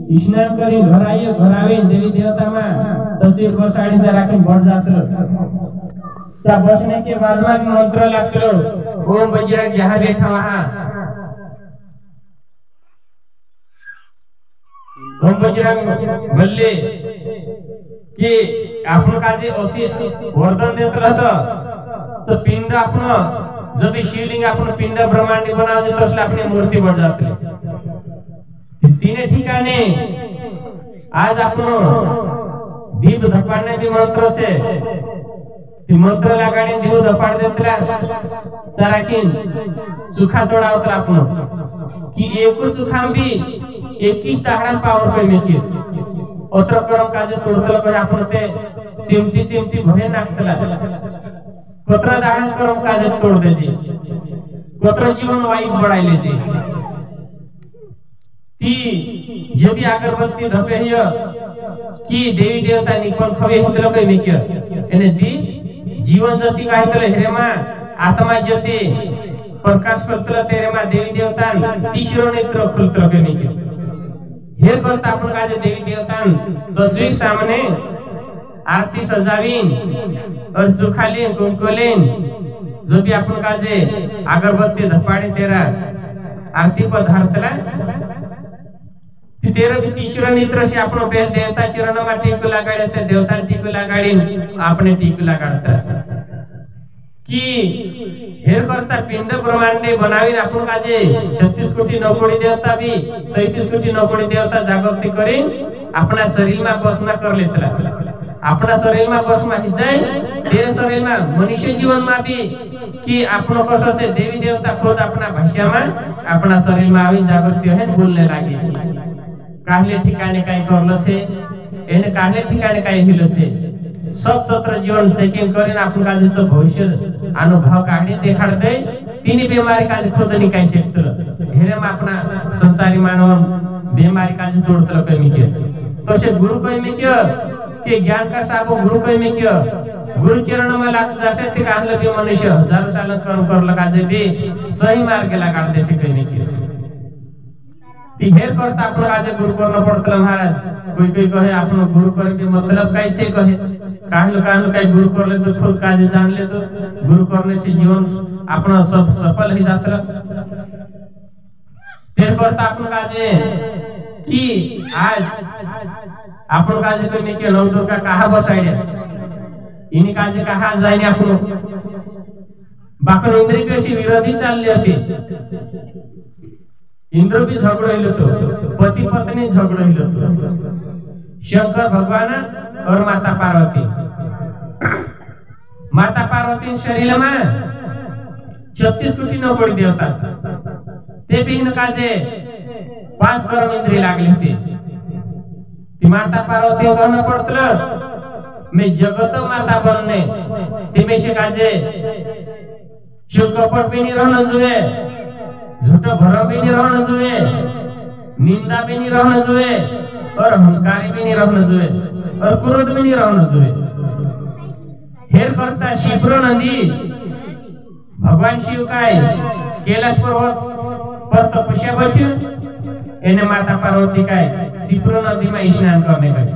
स्नान करी घर आइयो, घर आवे देवी देवता में तस्वीर पर साड़ी से राखी बढ़ जाते ता बसने के बाद में मंत्र लगते ओम बजरंग जहाँ बैठा वहाँ ओम बजरंग बल्ले कि आपण काजे असी वरदान देत रहता तो पिंड आपण जब शिवलिंग आपण पिंड ब्रह्मांड बनावे तो असले अपनी मूर्ति बढ़ जाते तीन ठिकाणे आज आपण दीप धपाडणे भी मंत्र से ती मंत्र लगाडी देव धपाड देतला साराखीन सुखा चढावतला आपण कि एको सुखाम भी 21 दहाडान पावर पे मेकी ओत्र करम काजे तोडतला पण आपण ते चिमटी चिमटी भरे नाखतला कोत्र दहाडान करम काजे तोड देजी कोत्र जीवन वाईट बढाइले जी ती जे भी अगरबत्ती धपे हिय की देवी देवता निपन खवे हितल कय मेकी एने दी जीवन ज्योति काहितले हेरेमा आत्मा ज्योति प्रकाश करतला तेरेमा देवी देवता तीसरो नेत्र खुलतल कय मेकी हेर करता आपण काजे देवी देवता तजुई सामने आरती सजावीन और सुखालीन कुंकुलीन जो भी आपण काजे अगरबत्ती धपाडी तेरा आरती पर धरतला ती तेरा भी तीसरा नेत्र से आपण पहल देवता चरण मा टीकू लगाडे ते देवता टीकू लगाडीन आपने टीकू लगाडता कि हेर करता पिंड ब्रह्मांडे बनावीन आपण काजे 36 कोटी 9 कोटी देवता भी 33 कोटी 9 कोटी देवता जागृति करीन अपना शरीर में बसमा कर लेतला अपना शरीर में बसमा ही जाए तेरे शरीर में मनुष्य जीवन में भी कि आपण कसो से देवी देवता खुद अपना भाषा में अपना शरीर में आवी जागृति है बोलने लागी काहले ठिकाने काय करलो छे एने काहले ठिकाने काय हिलो छे सब तत्र जीवन चेकिंग करेन आपण काजे जो भविष्य अनुभव काढी देखाड दे तिनी बीमारी काजे खुद निकाय शकतल हेरे में अपना संसारी मानव बीमारी काजे तोडतल कमी के तो से गुरु कय में के ज्ञान का साबो गुरु कय में गुरु चरण में लाग जासे ते काहले भी मनुष्य हजारों साल कर्म कर लगा जे भी सही मार्ग लगा दे से कय में के ती हेर करता आपण काजे गुरु करना पड़तल महाराज कोई कोई कहे आपण गुरु कर के मतलब कैसे कहे काहलो काहलो काय गुरु कर ले तो खुद काजे जान ले तो गुरु करने से जीवन अपना सब सफल ही जातला तेर करता आपण काजे कि आज आपण काजे करने के नव दुर्गा कहा बसाइडे इनी काजे कहा जायने आपण बाकन इंद्र कशी विरोधी चालले होते इंद्र भी झगड़ो हिलो तो पति पत्नी झगड़ो हिलो तो शंकर भगवान और माता पार्वती शरीर में 36 कोटी 9 कोटी देवता ते बिन काजे 5 कर्म इंद्रिय लागले होते ती माता पार्वती कहना पड़तल मैं जगत माता बनने ते में से काजे शिव कपट भी नहीं रहना जुए झूठा भरम भी नहीं रहना जुए निंदा भी नहीं रहना जुए और अहंकारी भी नहीं रहना जुए और क्रोध भी नहीं रहना जुए हेर करता शिप्रो नदी भगवान शिव काय कैलाश पर्वत पर तपस्या बैठे एने माता पार्वती काय शिप्रो नदी में स्नान करने गए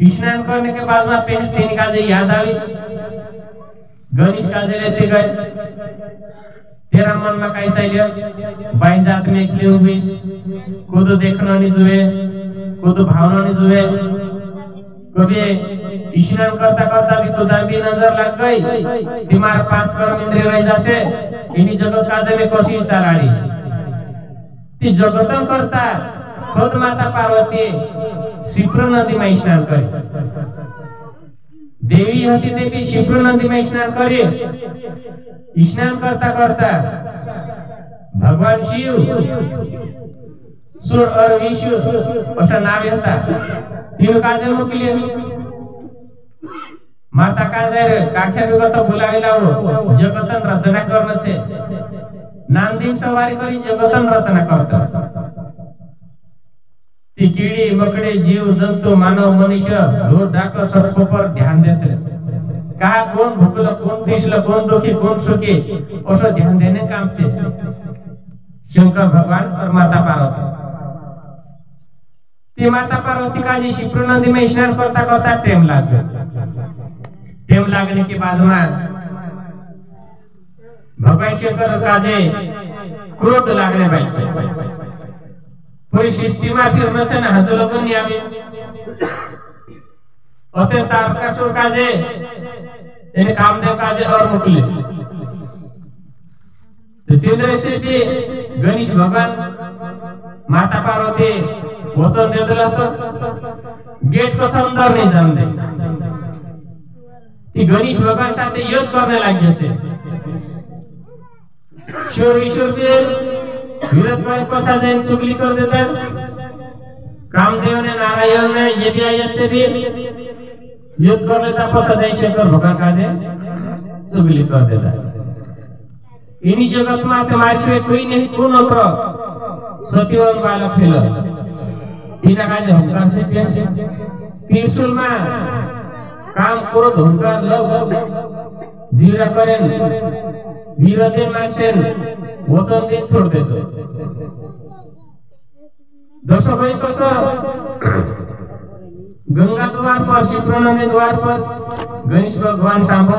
स्नान करने के बाद में पहले तीन काजे याद आई गणेश काजे लेते गए तेरा मन में काय चाहिए बाई जात में एकली उबिस कोदो देखना नहीं जुए कोदो भावना नहीं जुए कभी स्नान करता करता भी तो दाबी नजर लग गई तुम्हारे पास कर्म इंद्रिय रह जासे इनी जगत काजे में कोशी चालाड़ी ती जगत करता खुद माता पार्वती शिप्रो नदी में स्नान करी देवी होती देवी शिप्रो नदी में स्नान करी स्नान करता करता भगवान शिव सुर और विष्णु असा नाव होता तीन काजे मुकले माता काजे काख्या विगत बोलाविला हो जगतन रचना करन छे नांदीन सवारी करी जगतन रचना करता ती कीड़ी मकड़े जीव जंतु मानव मनुष्य ढोर डाकर सर्प पर ध्यान देते कहा कौन भूखला कौन तीसला कौन दुखी कौन सुखी उसको ध्यान देने काम से शंकर भगवान और माता पार्वती ती माता पार्वती काजी शिप्रू नदी में स्नान करता करता टेम लाग गया। टेम लागने के बाद में भगवान शंकर काजे क्रोध लागने बैठे। पूरी सृष्टि में फिर में से ना जो लोगों ने आवे अते तारकासुर काजे इन्हें कामदेव काजे और मुकले तो तीन ऋषि जी गणेश भगवान माता पार्वती वचन दे दिला तो गेट को अंदर नहीं जान दे। ती गणेश भगवान साथे युद्ध करने लगे थे। ईश्वर के विरोध में पसा जाए चुगली कर देता। कामदेव ने नारायण ने ये भी आयत भी युद्ध कर लेता, पसा जाए शंकर भगवान काजे चुगली कर देता। इन्हीं जगत में तुम्हारे सिवाय कोई नहीं, कौन होता सत्यवान बालक फिलर इना काजे हुंकार से त्रिशूल में काम करो हुंकार लव जीरा करें वीरदे माचेन वचन दिन छोड़ देते। दशो भाई कसो गंगा द्वार पर शिप्रू नदी द्वार पर गणेश भगवान सांभो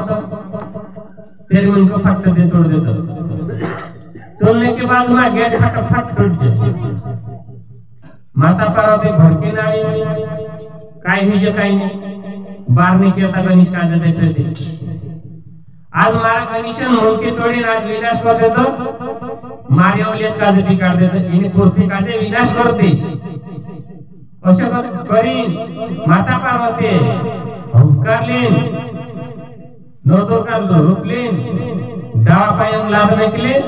तेरे मन को फट दे तोड़ देता। तोड़ने के बाद में गेट फटाफट टूट जाए। माता पार्वती भड़के नारी काय हुई जे काय नहीं बाहर नहीं किया गणेश काजे देख रहे थे। आज मारा गणेशन म्हणून की तोड़ी आज विनाश कर देतो, मारी औलियत काजे बिगाड़ देतो, इन्हें पृथ्वी काजे विनाश कर देश। अशा करीन माता पार्वती हुंकार लेन नोदो का रूप लेन डावा पायम लादने के लिए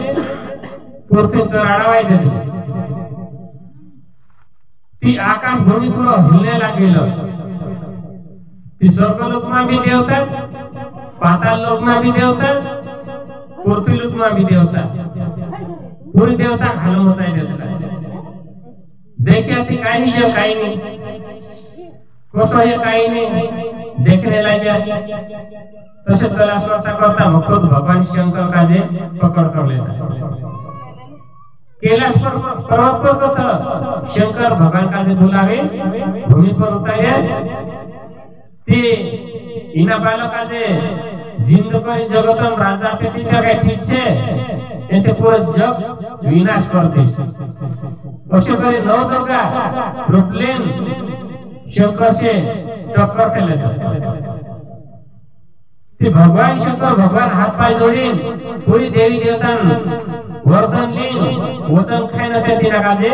पृथ्वी चराड़ावाई देते। ती आकाश भूमि पूरा हिलने लागेल। ती स्वर्गलोक में भी देवता, पाताल लोक में भी देवता, पृथ्वी लोक में भी देवता, पूरी देवता हाल मचाई देता। देखिए ती काही नहीं जब काही नहीं कसो ये काही नहीं देखने लगे। तसे तलाश करता करता खुद भगवान शंकर काजे पकड़ कर लेता। कैलाश पर्वत पर को तो शंकर भगवान काजे बुलावे भूमि पर उतारे। ती इना बालक काजे जिंद करी जगतन राजा पे ती क्या ठीक छे एते पूरा जग विनाश कर देश। अशो करे नौ दुर्गा रूपलेन शंकर से टक्कर खेले ती भगवान शंकर भगवान हाथ पाय जोड़ीन पूरी देवी देवतान वर्धन लीन वचन खाइन ते तिना काजे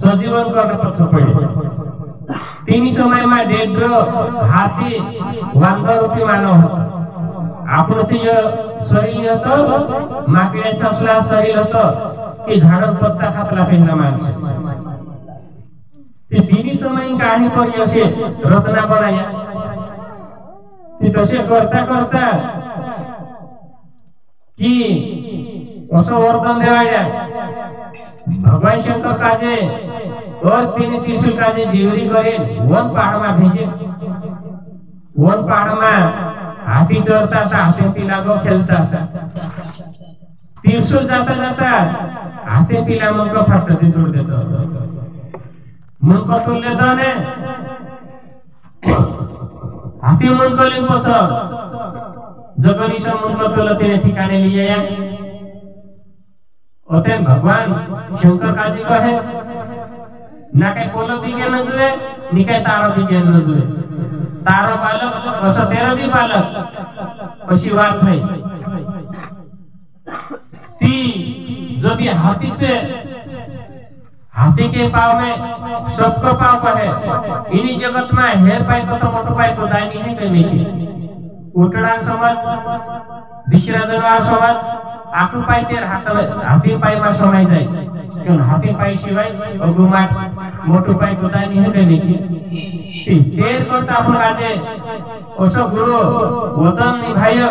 सजीवन करने पक्ष पड़े। तीन समय में डेढ़ हाथी वांदर रूपी मानव आपण से ये शरीर होतो माकड्याचा असला शरीर होतो की झाडन पत्ता खातला पहिला माणूस। ती तिन्ही समय कहाणी पर यसे रचना बनाया। ती तसे करता करता की असो वर्धन देवाड्या भगवान शंकर काजे और तीन त्रिशूल काजे जीवरी करेन वन पहाड़ में भेजे। वन पहाड़ में हाथी चढ़ता था, हाथी पीला को खेलता था। त्रिशूल जाता जाता हाथी पीला मन को फटती तोड़ देता। मन को तोड़ लेता ने हाथी मन को लिंग पसो जगनीश मन को तोड़ते ने ठिकाने लिए या ओते भगवान शंकर काजी कहे ना काय पोलो बिगेन जुए नि काय तारो बिगेन जुए। तारो बालक असो तेरो भी बालक अशी बात है। ती जो भी हाथी के पाव में सबको पाव पर है। इन्हीं जगत में हेर पाई को तो मोटो पाई को दाई नहीं है कहीं मीठी उठड़ा समझ दिशरा जनवार समझ आकू पाई तेर हाथी पाई में समाई जाए क्यों हाथी पाई शिवाय अगुमाट मोटो पाई को दाई नहीं है कहीं मीठी तेर करता अपन काजे ओसो गुरु वचन निभायो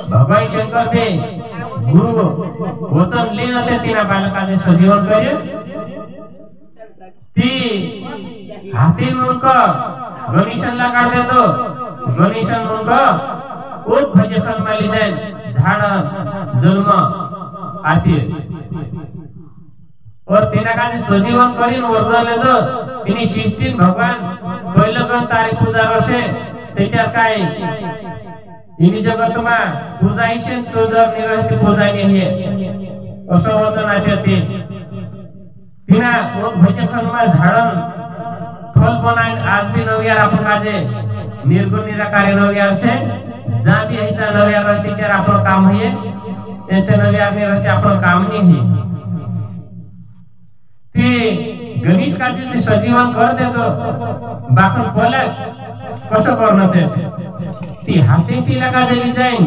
भगवान शंकर बे गुरु वचन लेना ते तीना बालक काजे सजीवन करे। ती हाथी मुनका गणेशन ला काढ देतो। गणेशन मुनका ओत भजे फल माली जाए झाड जन्म आती और तीना काजे सजीवन करीन वर्धन लेतो। इनी सृष्टी भगवान पहिलो गण तारी पूजा रसे त्याच्यार काय इनी जगतमा पूजा इशेन तो जर निरहती पूजा नाही आहे असं वचन आहे ते तिना ओक भजखनमा झाडन फल बनाइन आज भी नवियार आपण काजे निर्गुण निराकारी नवियार से जहाँ भी ऐसा नवियार रहती क्या आपण काम है ते नवियार नहीं रहते आपण काम नहीं है ते गणेश काजे ते सजीवन कर देतो बाकन पलक कसं करणं ते ती हाती तिला का देवी जाईन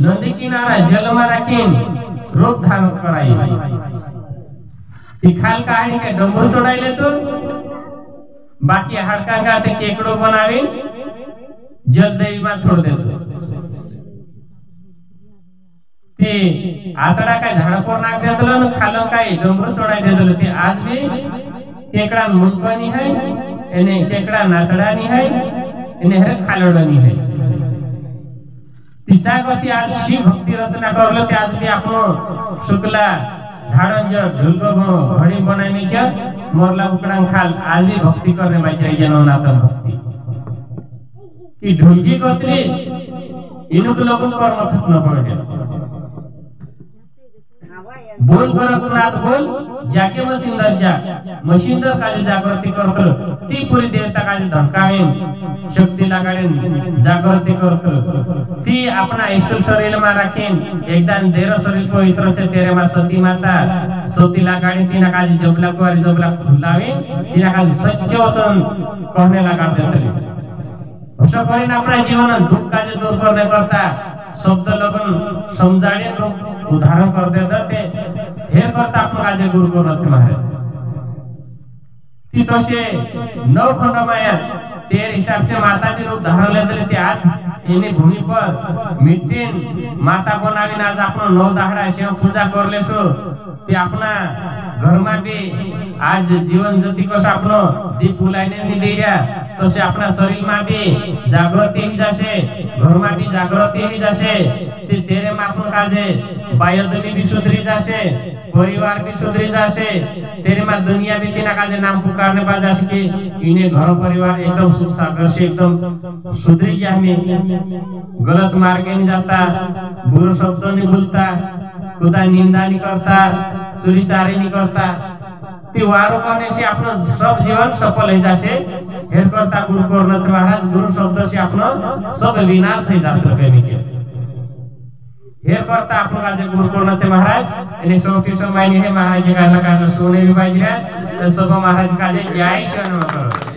नदी किनारा जलमा राखीन रोग धारण कराई ती खाल कहाणी के डोंगर चढ़ाइले तो बाकी हाडका का ते केकड़ो बनावी जल देवी में छोड़ देतो ते आतडा काय झाडापोर नाक देतलो न खालो काय डोंगर चढ़ाई देतलो ते आज भी केकड़ा मुनपनी है एने केकड़ा नातडानी है एने हर खालोडनी है तिचा गती आज शिव भक्ति रचना करलो ते आज भी आपनो शुक्ला झाड़न जो ढुलको घड़ी बनाने क्या मोरला उकड़ांग खाल आज भी भक्ति करने बाई जननातन भक्ति कि ढुलकी गोत्री इनुक लोगों कर्म छपना पड़े बोल गोरखनाथ बोल जाके मशीनदार जा मशीनदार काजे जागृति करतो ती पूरी देवता काजे धमकावेन शक्ती लागाडेन जागृति करतो ती अपना इष्ट शरीर में राखेन एकदम देर शरीर को इतर से तेरे में सती माता सती लागाडेन तीना काजे जबला को जबला खुलावेन तीना काजे सत्य वचन कहने लगा देतले असं करीन अपना जीवन दुख काजे दूर करने करता शब्द लगन समझाने उदाहरण कर देता ते हेर करता आपण काजे गुरु करणं महाराज ती तसे 9 खंड माया तेर हिसाब से माता के रूप धारण लेते ते आज इने भूमि पर मिट्टीन माता बनावीन आज आपण 9 दाहडा शिव पूजा करलेसो ते अपना घर में भी आज जीवन ज्योति को आपनो दीप बुलाने नहीं दे रहा तो से अपना शरीर में भी जागृति ही जासे घर में भी जागृति ही जासे ते तेरे में अपन काजे बायोदनी भी सुधरी जासे परिवार भी सुधरी जासे तेरे में दुनिया भी तीना काजे नाम पुकारने पा जासे कि इन्हें घर परिवार एकदम सुख सागर से एकदम सुधरी गया हमें गलत मार्ग नहीं जाता बुरे शब्द नहीं बोलता खुदा निंदा नहीं करता चोरी चारी नहीं करता ती वारो करने से अपना सब जीवन सफल हो जासे हेर करता गुरु करणं से महाराज गुरु शब्द से अपना सब विनाश हो जातो कमी के हेर करता आपण काजे गुरु करणं से महाराज इने सोटी समय नहीं है महाराज का सुने भी पाहिजे तो सब महाराज काजे जय शरण करो